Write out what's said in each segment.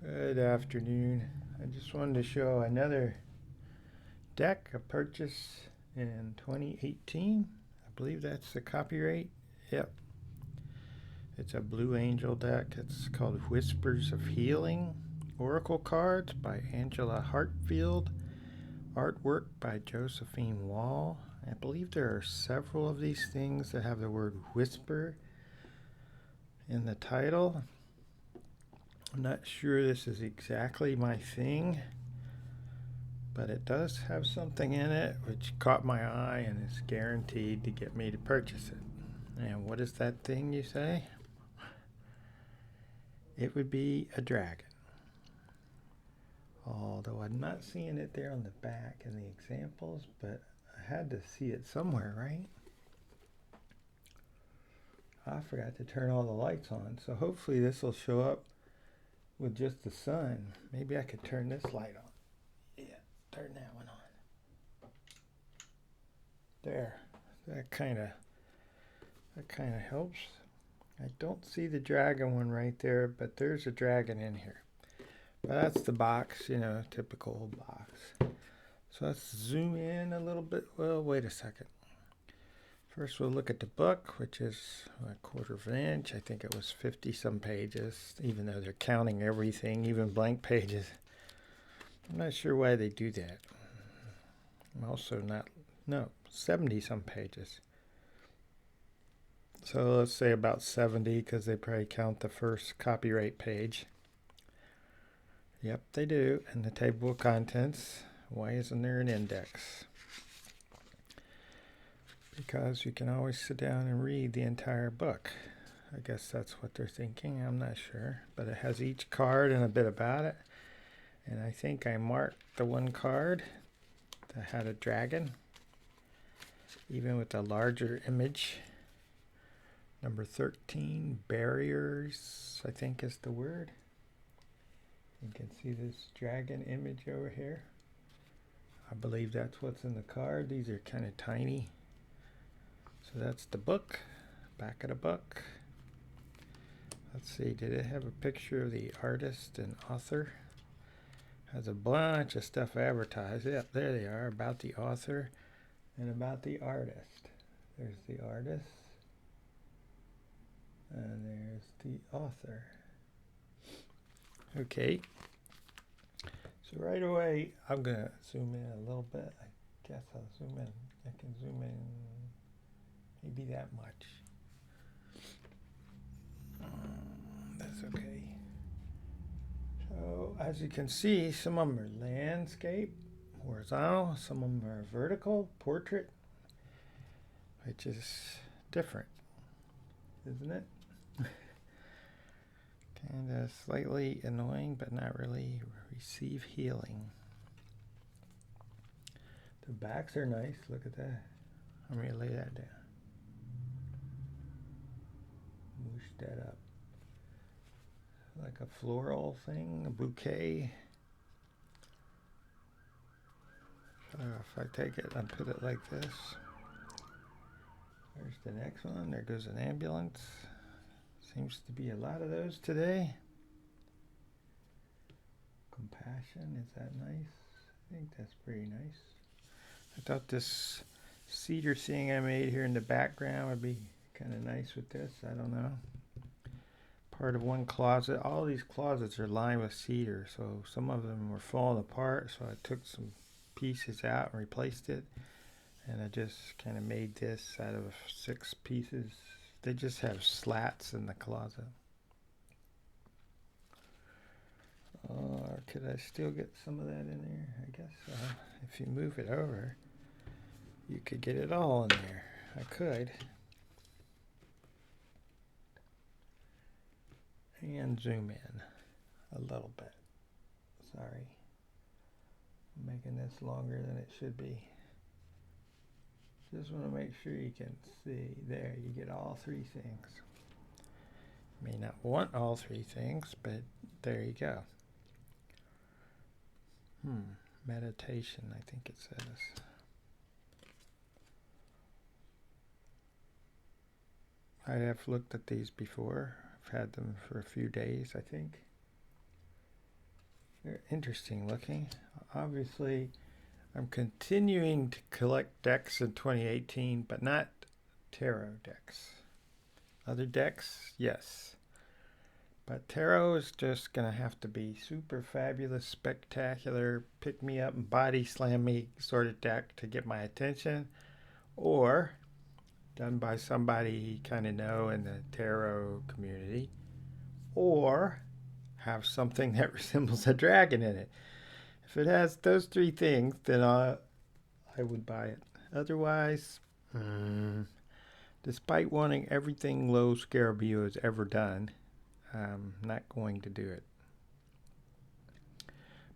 Good afternoon. I just wanted to show another deck I purchased in 2018. I believe that's the copyright. Yep. It's a Blue Angel deck. It's called Whispers of Healing. Oracle cards by Angela Hartfield. Artwork by Josephine Wall. I believe there are several of these things that have the word whisper in the title. I'm not sure this is exactly my thing, but it does have something in it which caught my eye and is guaranteed to get me to purchase it. And what is that thing, you say? It would be a dragon. Although I'm not seeing it there on the back in the examples, but I had to see it somewhere, right? I forgot to turn all the lights on, so hopefully this will show up with just the sun. Maybe I could turn this light on. Yeah, turn that one on. There. That kind of helps. I don't see the dragon one right there, but there's a dragon in here. But that's the box, typical box. So let's zoom in a little bit. Well, wait a second. First we'll look at the book, which is a quarter of an inch. I think it was 50 some pages, even though they're counting everything, even blank pages. I'm not sure why they do that. I'm also not, no, 70 some pages. So let's say about 70 because they probably count the first copyright page. Yep, they do. And the table of contents. Why isn't there an index? Because you can always sit down and read the entire book. I guess that's what they're thinking. I'm not sure. But it has each card and a bit about it. And I think I marked the one card that had a dragon, even with a larger image. Number 13, barriers, I think is the word. You can see this dragon image over here. I believe that's what's in the card. These are kind of tiny. So that's the book, back of the book. Let's see, did it have a picture of the artist and author? Has a bunch of stuff advertised. Yep, there they are, about the author and about the artist. There's the artist. And there's the author. Okay. So right away, I'm going to zoom in a little bit. I guess I'll zoom in. I can zoom in maybe that much. That's okay. So as you can see, some of them are landscape, horizontal. Some of them are vertical, portrait, which is different, isn't it? Kind of slightly annoying, but not really. Receive healing. The backs are nice. Look at that. I'm going to lay that down. Moosh that up. Like a floral thing, a bouquet. So if I take it and put it like this. There's the next one. There goes an ambulance. Seems to be a lot of those today. Compassion, is that nice? I think that's pretty nice. I thought this cedar thing I made here in the background would be kind of nice with this. I don't know. Part of one closet. All these closets are lined with cedar, so some of them were falling apart, so I took some pieces out and replaced it. And I just kind of made this out of 6 pieces. They just have slats in the closet. Or could I still get some of that in there? I guess so. If you move it over, you could get it all in there. I could. And zoom in a little bit. Sorry. I'm making this longer than it should be. Just want to make sure you can see. There, you get all 3 things. May not want all 3 things, but there you go. Meditation, I think it says. I have looked at these before. I've had them for a few days, I think. They're interesting looking. Obviously, I'm continuing to collect decks in 2018, but not tarot decks. Other decks, yes. But tarot is just going to have to be super fabulous, spectacular, pick me up and body slam me sort of deck to get my attention, or done by somebody you kind of know in the tarot community, or have something that resembles a dragon in it. If it has those three things, then I would buy it. Otherwise, despite wanting everything Low Scarabeo has ever done, I'm not going to do it.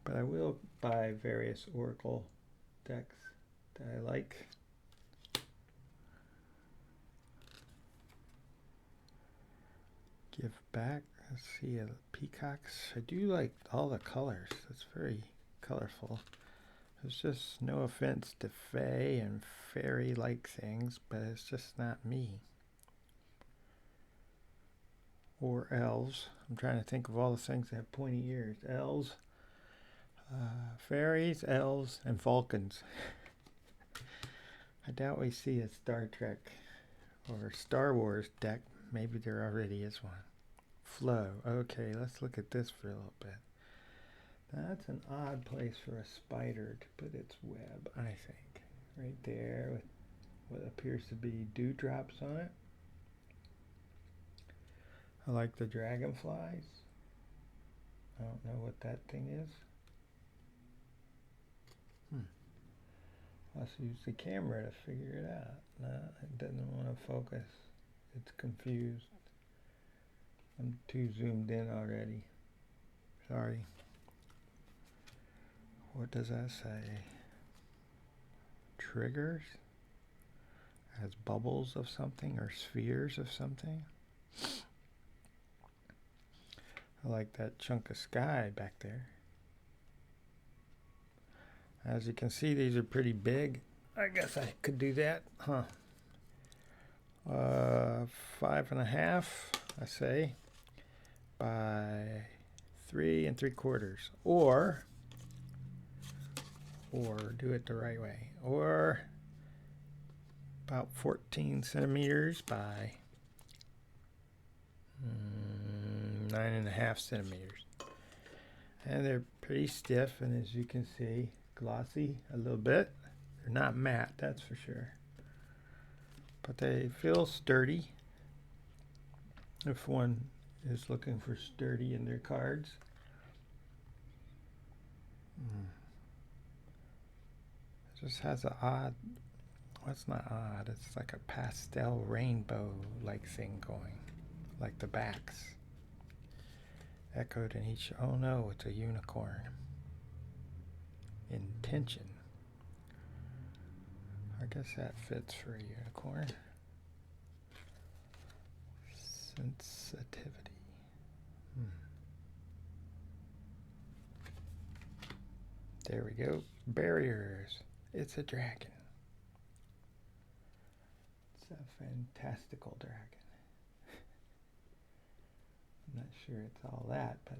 But I will buy various Oracle decks that I like. Give back. Let's see, peacocks. I do like all the colors. It's very colorful. There's just no offense to fae and fairy-like things, but it's just not me. Or elves. I'm trying to think of all the things that have pointy ears. Elves, fairies, elves, and falcons. I doubt we see a Star Trek or Star Wars deck. Maybe there already is one. Flow. Okay, let's look at this for a little bit. That's an odd place for a spider to put its web, I think. Right there with what appears to be dewdrops on it. I like the dragonflies. I don't know what that thing is. Let's use the camera to figure it out. No, it doesn't want to focus. It's confused. I'm too zoomed in already. Sorry. What does that say? Triggers? As bubbles of something or spheres of something? I like that chunk of sky back there. As you can see, these are pretty big. I guess I could do that, huh? 5.5, I say, by 3 3/4, or do it the right way, or about 14 centimeters by 9.5 centimeters. And they're pretty stiff, and as you can see, glossy a little bit. They're not matte, that's for sure. But they feel sturdy if one is looking for sturdy in their cards. It just has an odd, well, it's not odd, it's like a pastel rainbow-like thing going, like the backs. Echoed in each, oh no, it's a unicorn. Intention. I guess that fits for a unicorn. Sensitivity. There we go. Barriers. It's a dragon. It's a fantastical dragon. I'm not sure it's all that, but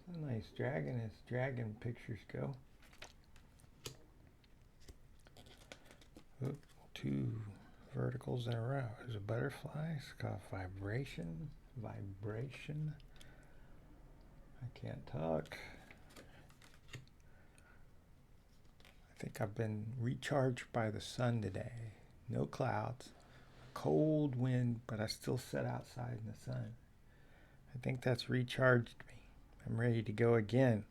it's a nice dragon as dragon pictures go. Oop, 2 verticals in a row. There's a butterfly. It's called vibration. Vibration. I can't talk. I think I've been recharged by the sun today. No clouds. Cold wind, but I still sat outside in the sun. I think that's recharged me. I'm ready to go again.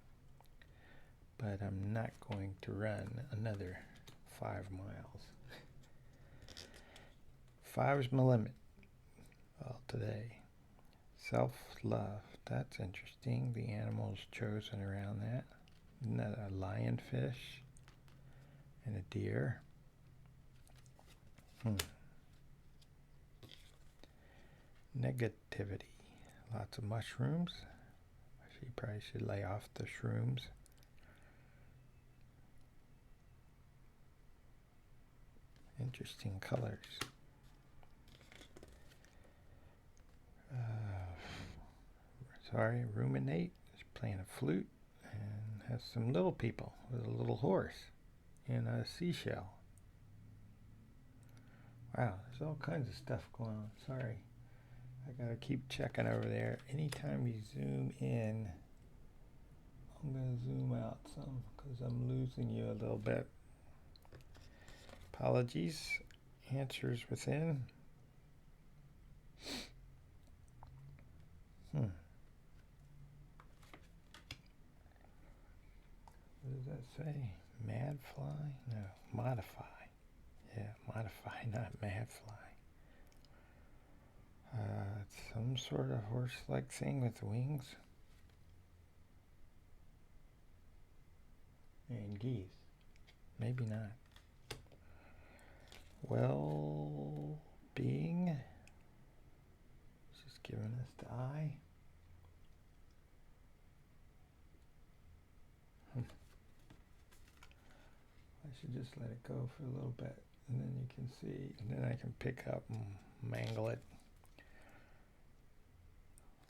But I'm not going to run another 5 miles. 5 is my limit. Well, today. Self-love. That's interesting. The animals chosen around that. Isn't that a lionfish? And a deer. Negativity. Lots of mushrooms. She probably should lay off the shrooms. Interesting colors. Sorry, ruminate. Is playing a flute. has some little people with a little horse and a seashell. Wow, there's all kinds of stuff going on. Sorry. I gotta keep checking over there. Anytime you zoom in, I'm gonna zoom out some because I'm losing you a little bit. Apologies. Answers within. What does that say? Mad fly? No, modify. Yeah, modify, not mad fly. It's some sort of horse-like thing with wings. And geese. Maybe not. Well-being. She's giving us the eye. I should just let it go for a little bit, and then you can see, and then I can pick up and mangle it.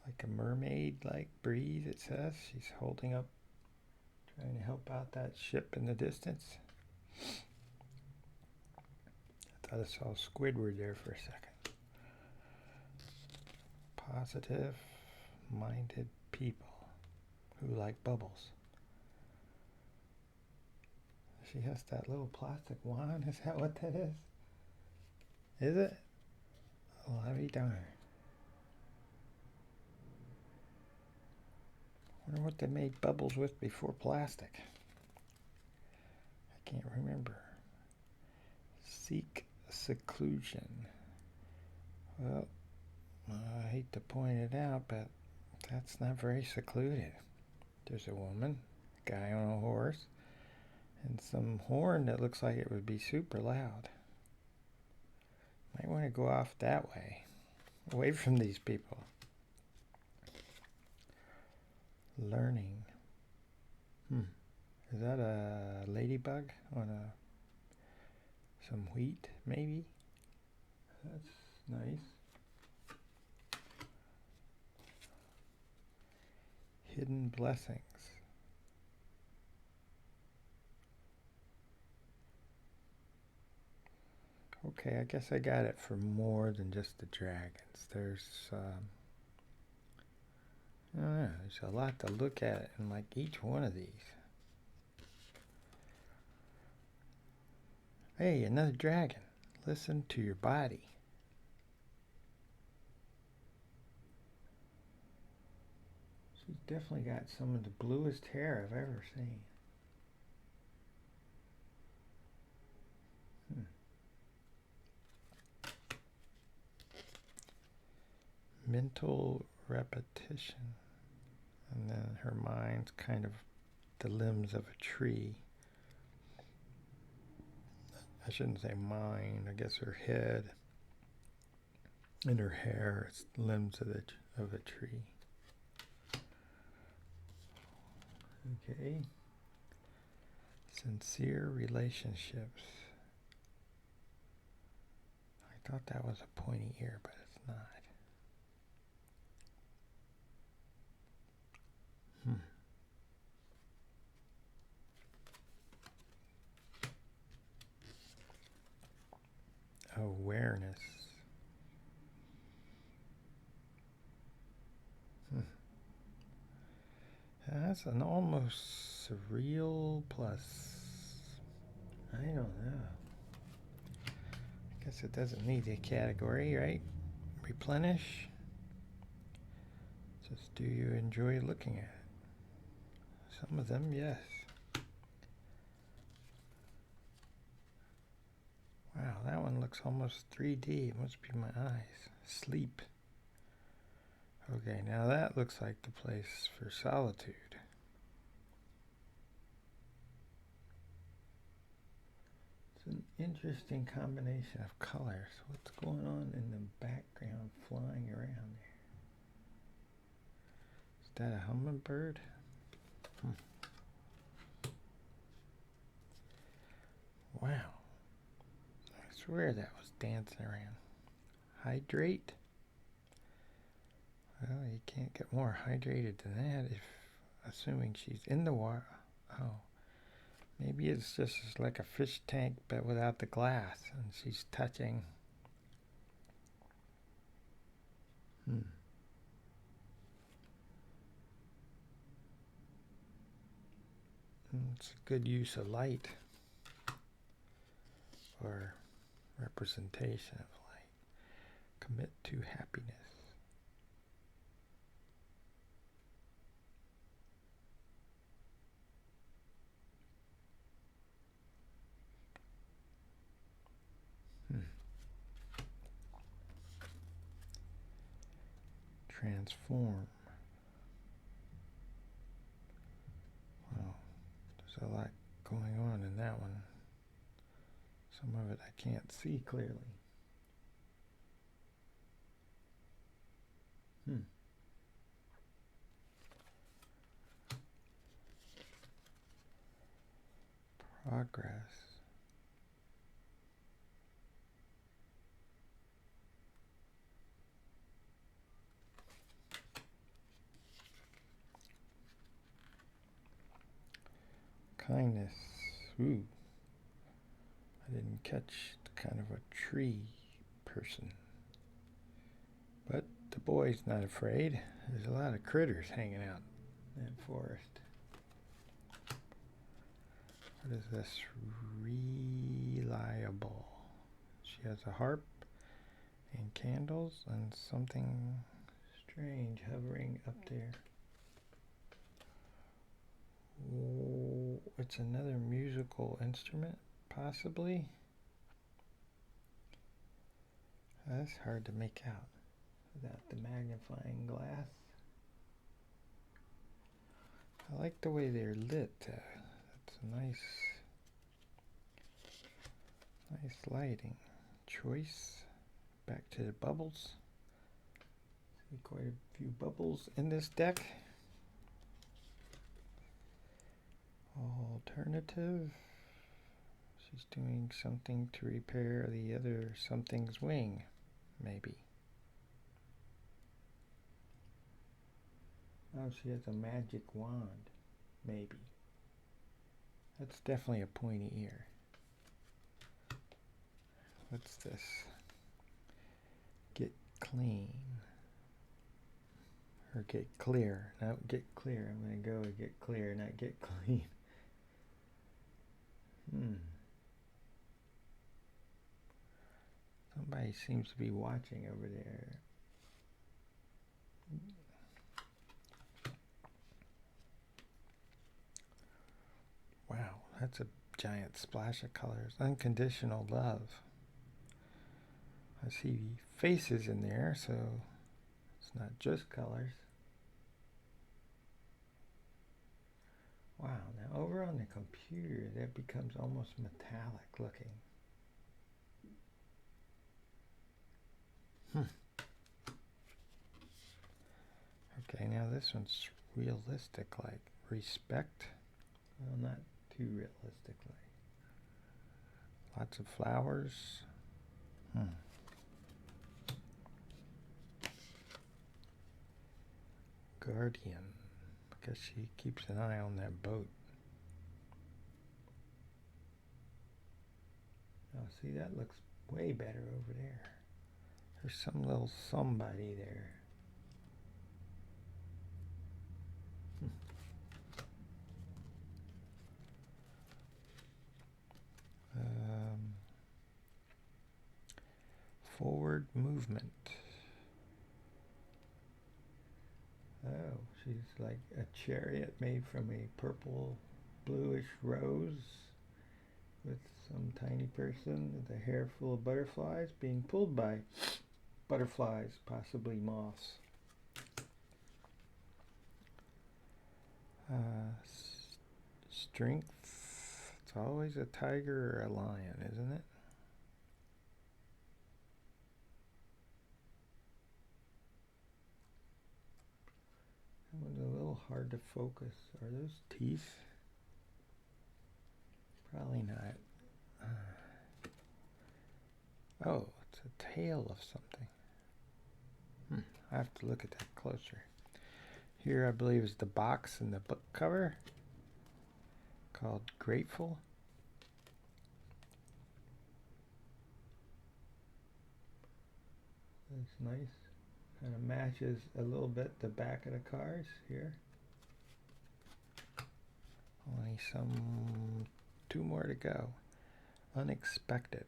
Like a mermaid-like breeze, it says. She's holding up, trying to help out that ship in the distance. I thought I saw Squidward there for a second. Positive-minded people who like bubbles. She has that little plastic wand. Is that what that is? Is it? Oh, I'll be darned. Wonder what they made bubbles with before plastic. I can't remember. Seek seclusion. Well, I hate to point it out, but that's not very secluded. There's a woman, a guy on a horse, and some horn that looks like it would be super loud. Might want to go off that way, away from these people. Learning. Is that a ladybug on some wheat, maybe? That's nice. Hidden blessings. Okay, I guess I got it for more than just the dragons. There's I don't know, there's a lot to look at in like each one of these. Hey, another dragon. Listen to your body. She's definitely got some of the bluest hair I've ever seen. Mental repetition. And then her mind's kind of the limbs of a tree. I shouldn't say mind, I guess her head and her hair is limbs of a tree. Okay. Sincere relationships. I thought that was a pointy ear, but it's not. Awareness. That's an almost surreal plus. I don't know. I guess it doesn't need a category, right? Replenish. Just do you enjoy looking at it? Some of them, yes. Wow, that one looks almost 3D. It must be my eyes. Sleep. Okay, now that looks like the place for solitude. It's an interesting combination of colors. What's going on in the background flying around there? Is that a hummingbird? Wow. I swear that was dancing around. Hydrate? Well, you can't get more hydrated than that if assuming she's in the water. Oh, maybe it's just like a fish tank but without the glass, and she's touching. It's a good use of light or representation of light. Commit to happiness. Transform. Well, there's a lot going on in that one. Some of it I can't see clearly. Progress. Kindness. Ooh. I didn't catch kind of a tree person. But the boy's not afraid. There's a lot of critters hanging out in that forest. What is this? Reliable. She has a harp and candles and something strange hovering up there. Oh, it's another musical instrument, possibly. That's hard to make out without the magnifying glass. I like the way they're lit. It's a nice lighting choice. Back to the bubbles. See quite a few bubbles in this deck. Alternative. She's doing something to repair the other something's wing, maybe. Oh, she has a magic wand, maybe. That's definitely a pointy ear. What's this? Get clean. Or get clear. No, get clear. I'm going to go and get clear, not get clean. Somebody seems to be watching over there. Wow, that's a giant splash of colors. Unconditional love. I see faces in there, so it's not just colors. Wow, now over on the computer, that becomes almost metallic looking. Okay, now this one's realistic, like respect. Well, not too realistically. Lots of flowers. Guardian. I guess she keeps an eye on that boat. Oh, see, that looks way better over there. There's some little somebody there. Forward movement. Oh, she's like a chariot made from a purple bluish rose with some tiny person with a hair full of butterflies being pulled by butterflies, possibly moths. Strength. It's always a tiger or a lion, isn't it? That one's a little hard to focus. Are those teeth? Probably not. Oh, it's a tail of something. I have to look at that closer. Here, I believe, is the box and the book cover. called Grateful. It's nice. Kind of matches a little bit the back of the cars here. Only two more to go. Unexpected.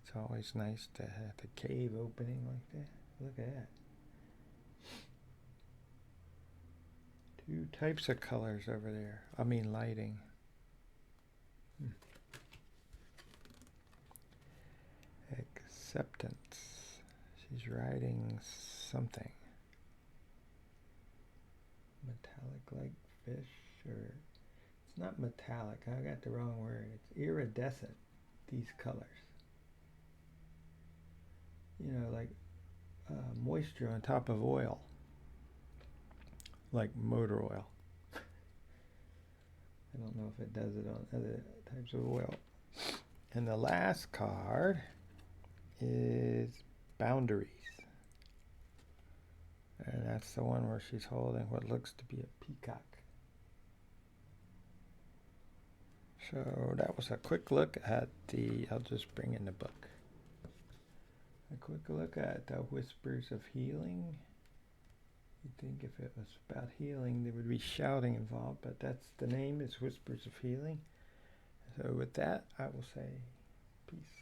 It's always nice to have the cave opening like that. Look at that. Two types of colors over there. I mean lighting. Acceptance. She's riding something. Metallic like fish, or it's not metallic. I got the wrong word. It's iridescent, these colors. You know, like moisture on top of oil. Like motor oil. I don't know if it does it on other types of oil. And the last card is Boundaries. And that's the one where she's holding what looks to be a peacock. So that was a quick look at I'll just bring in the book. A quick look at the Whispers of Healing. You'd think if it was about healing, there would be shouting involved, but that's the name is Whispers of Healing. So with that, I will say peace.